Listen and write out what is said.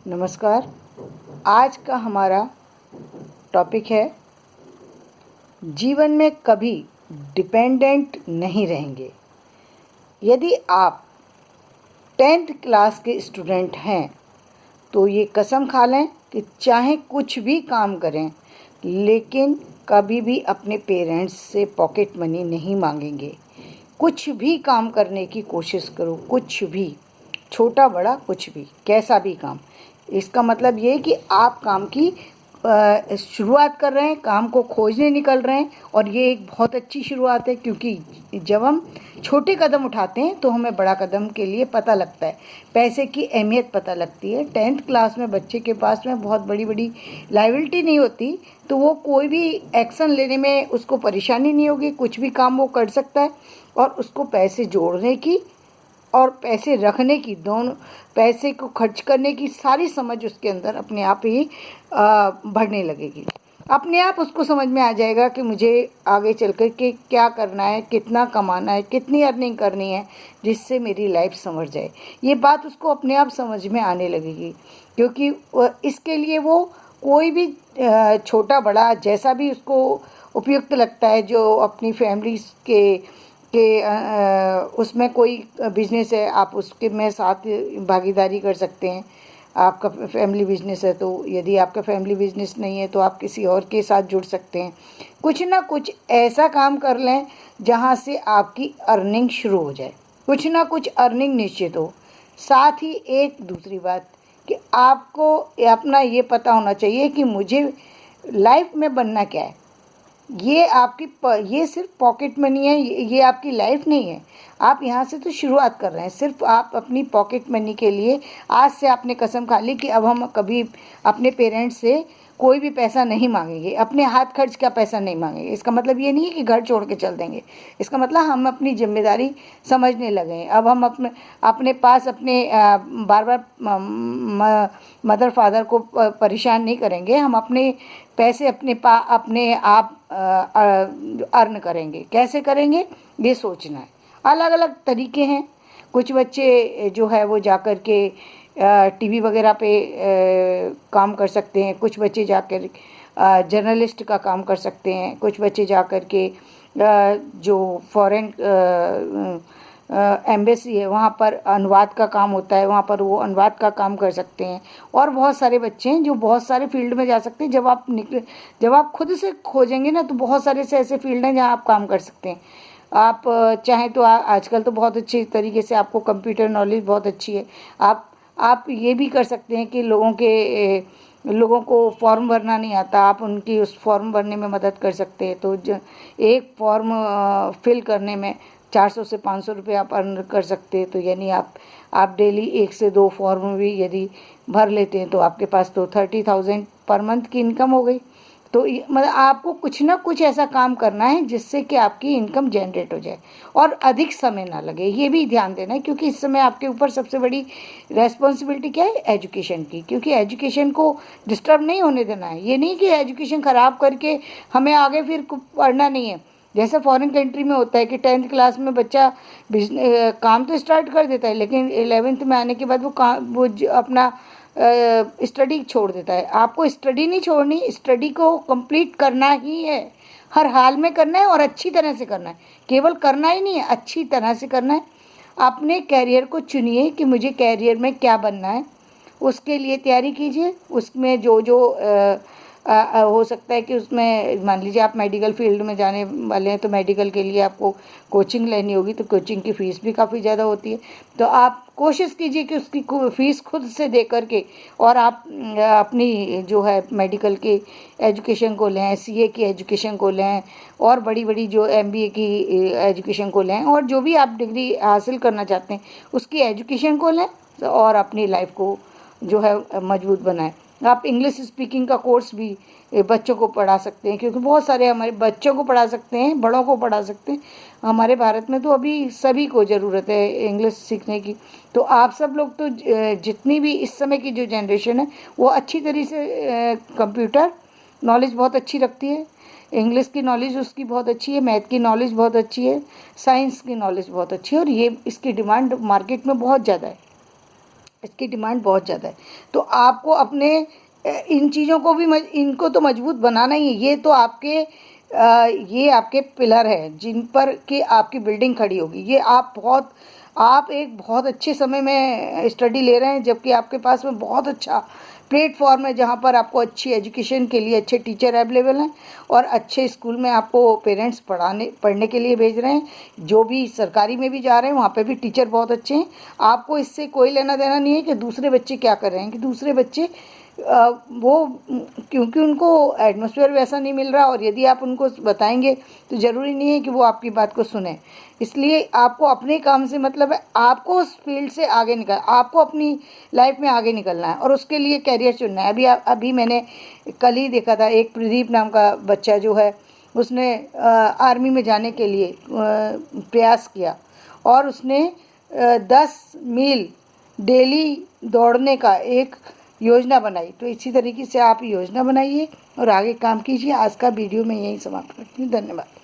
नमस्कार। आज का हमारा टॉपिक है जीवन में कभी डिपेंडेंट नहीं रहेंगे। यदि आप 10th क्लास के स्टूडेंट हैं तो ये कसम खा लें कि चाहे कुछ भी काम करें लेकिन कभी भी अपने पेरेंट्स से पॉकेट मनी नहीं मांगेंगे। कुछ भी काम करने की कोशिश करो, कुछ भी, छोटा बड़ा कुछ भी, कैसा भी काम। इसका मतलब ये है कि आप काम की शुरुआत कर रहे हैं, काम को खोजने निकल रहे हैं, और ये एक बहुत अच्छी शुरुआत है, क्योंकि जब हम छोटे कदम उठाते हैं तो हमें बड़ा कदम के लिए पता लगता है, पैसे की अहमियत पता लगती है। 10th क्लास में बच्चे के पास में बहुत बड़ी बड़ी लायबिलिटी नहीं होती, तो वो कोई भी एक्शन लेने में उसको परेशानी नहीं होगी, कुछ भी काम वो कर सकता है। और उसको पैसे जोड़ने की और पैसे रखने की, दोनों, पैसे को खर्च करने की सारी समझ उसके अंदर अपने आप ही बढ़ने लगेगी। अपने आप उसको समझ में आ जाएगा कि मुझे आगे चल कर के क्या करना है, कितना कमाना है, कितनी अर्निंग करनी है जिससे मेरी लाइफ संवर जाए। ये बात उसको अपने आप समझ में आने लगेगी, क्योंकि इसके लिए वो कोई भी छोटा बड़ा जैसा भी उसको उपयुक्त लगता है, जो अपनी फैमिली के उसमें कोई बिजनेस है, आप उसके में साथ भागीदारी कर सकते हैं। आपका फैमिली बिजनेस है तो यदि आपका फैमिली बिजनेस नहीं है तो आप किसी और के साथ जुड़ सकते हैं। कुछ ना कुछ ऐसा काम कर लें जहां से आपकी अर्निंग शुरू हो जाए, कुछ ना कुछ अर्निंग निश्चित हो। साथ ही एक दूसरी बात कि आपको अपना ये पता होना चाहिए कि मुझे लाइफ में बनना क्या है। ये सिर्फ पॉकेट मनी है, ये आपकी लाइफ नहीं है। आप यहाँ से तो शुरुआत कर रहे हैं, सिर्फ आप अपनी पॉकेट मनी के लिए आज से आपने कसम खा ली कि अब हम कभी अपने पेरेंट्स से कोई भी पैसा नहीं मांगेंगे, अपने हाथ खर्च का पैसा नहीं मांगेंगे। इसका मतलब ये नहीं है कि घर छोड़ के चल देंगे, इसका मतलब हम अपनी जिम्मेदारी समझने लगे हैं। अब हम अपने पास अपने बार बार मदर फादर को परेशान नहीं करेंगे। हम अपने पैसे अपने आप अर्न करेंगे। कैसे करेंगे ये सोचना है। अलग अलग तरीके हैं। कुछ बच्चे जो है वो जाकर के टीवी वगैरह पे काम कर सकते हैं, कुछ बच्चे जाकर जर्नलिस्ट का काम कर सकते हैं, कुछ बच्चे जाकर के जो फॉरेन एम्बेसी है वहाँ पर अनुवाद का काम होता है, वहाँ पर वो अनुवाद का काम कर सकते हैं। और बहुत सारे बच्चे हैं जो बहुत सारे फील्ड में जा सकते हैं। जब आप खुद से खोजेंगे ना तो बहुत सारे से ऐसे फील्ड हैं जहाँ आप काम कर सकते हैं। आप चाहें तो आजकल तो बहुत अच्छी तरीके से आपको कंप्यूटर नॉलेज बहुत अच्छी है। आप ये भी कर सकते हैं कि लोगों को फॉर्म भरना नहीं आता, आप उनकी उस फॉर्म भरने में मदद कर सकते हैं। तो एक फॉर्म फिल करने में 400 से 500 रुपये आप अर्न कर सकते हैं। तो यानी आप डेली 1 से 2 फॉर्म भी यदि भर लेते हैं तो आपके पास तो 30,000 पर मंथ की इनकम हो गई। तो मतलब आपको कुछ ना कुछ ऐसा काम करना है जिससे कि आपकी इनकम जनरेट हो जाए और अधिक समय ना लगे। ये भी ध्यान देना है, क्योंकि इस समय आपके ऊपर सबसे बड़ी रेस्पॉन्सिबिलिटी क्या है, एजुकेशन की। क्योंकि एजुकेशन को डिस्टर्ब नहीं होने देना है। ये नहीं कि एजुकेशन ख़राब करके हमें आगे फिर पढ़ना नहीं है। जैसे फॉरेन कंट्री में होता है कि 10th क्लास में बच्चा काम तो स्टार्ट कर देता है, लेकिन 11th में आने के बाद वो अपना स्टडी छोड़ देता है। आपको स्टडी नहीं छोड़नी, स्टडी को कंप्लीट करना ही है, हर हाल में करना है और अच्छी तरह से करना है। केवल करना ही नहीं है, अच्छी तरह से करना है। अपने कैरियर को चुनिए कि मुझे कैरियर में क्या बनना है, उसके लिए तैयारी कीजिए। उसमें जो हो सकता है कि उसमें मान लीजिए आप मेडिकल फील्ड में जाने वाले हैं तो मेडिकल के लिए आपको कोचिंग लेनी होगी, तो कोचिंग की फ़ीस भी काफ़ी ज़्यादा होती है। तो आप कोशिश कीजिए कि उसकी फ़ीस खुद से दे करके और आप अपनी जो है मेडिकल की एजुकेशन को लें, सीए की एजुकेशन को लें, और बड़ी बड़ी जो एमबीए की एजुकेशन को लें, और जो भी आप डिग्री हासिल करना चाहते हैं उसकी एजुकेशन को लें और अपनी लाइफ को जो है मजबूत बनाएं। आप इंग्लिश स्पीकिंग का कोर्स भी बच्चों को पढ़ा सकते हैं, क्योंकि बहुत सारे हमारे बच्चों को पढ़ा सकते हैं, बड़ों को पढ़ा सकते हैं। हमारे भारत में तो अभी सभी को ज़रूरत है इंग्लिश सीखने की। तो आप सब लोग तो जितनी भी इस समय की जो जनरेशन है वो अच्छी तरीके से कंप्यूटर नॉलेज बहुत अच्छी रखती है, इंग्लिश की नॉलेज उसकी बहुत अच्छी है, मैथ की नॉलेज बहुत अच्छी है, साइंस की नॉलेज बहुत अच्छी है, और ये इसकी डिमांड मार्केट में बहुत ज़्यादा है। इसकी डिमांड बहुत ज़्यादा है। तो आपको अपने इन चीज़ों को भी इनको तो मजबूत बनाना ही है। ये आपके पिलर हैं जिन पर कि आपकी बिल्डिंग खड़ी होगी। ये आप एक बहुत अच्छे समय में स्टडी ले रहे हैं, जबकि आपके पास में बहुत अच्छा प्लेटफॉर्म है जहाँ पर आपको अच्छी एजुकेशन के लिए अच्छे टीचर अवेलेबल हैं और अच्छे स्कूल में आपको पेरेंट्स पढ़ने के लिए भेज रहे हैं। जो भी सरकारी में भी जा रहे हैं वहाँ पे भी टीचर बहुत अच्छे हैं। आपको इससे कोई लेना देना नहीं है कि दूसरे बच्चे क्या कर रहे हैं, कि दूसरे बच्चे वो क्योंकि उनको एटमॉस्फेयर वैसा नहीं मिल रहा, और यदि आप उनको बताएंगे तो ज़रूरी नहीं है कि वो आपकी बात को सुने। इसलिए आपको अपने काम से मतलब है, आपको उस फील्ड से आगे आपको अपनी लाइफ में आगे निकलना है और उसके लिए कैरियर चुनना है। अभी मैंने कल ही देखा था, एक प्रदीप नाम का बच्चा जो है उसने आर्मी में जाने के लिए प्रयास किया और उसने 10 मील डेली दौड़ने का एक योजना बनाई। तो इसी तरीके से आप योजना बनाइए और आगे काम कीजिए। आज का वीडियो मैं यहीं समाप्त करती हूँ। धन्यवाद।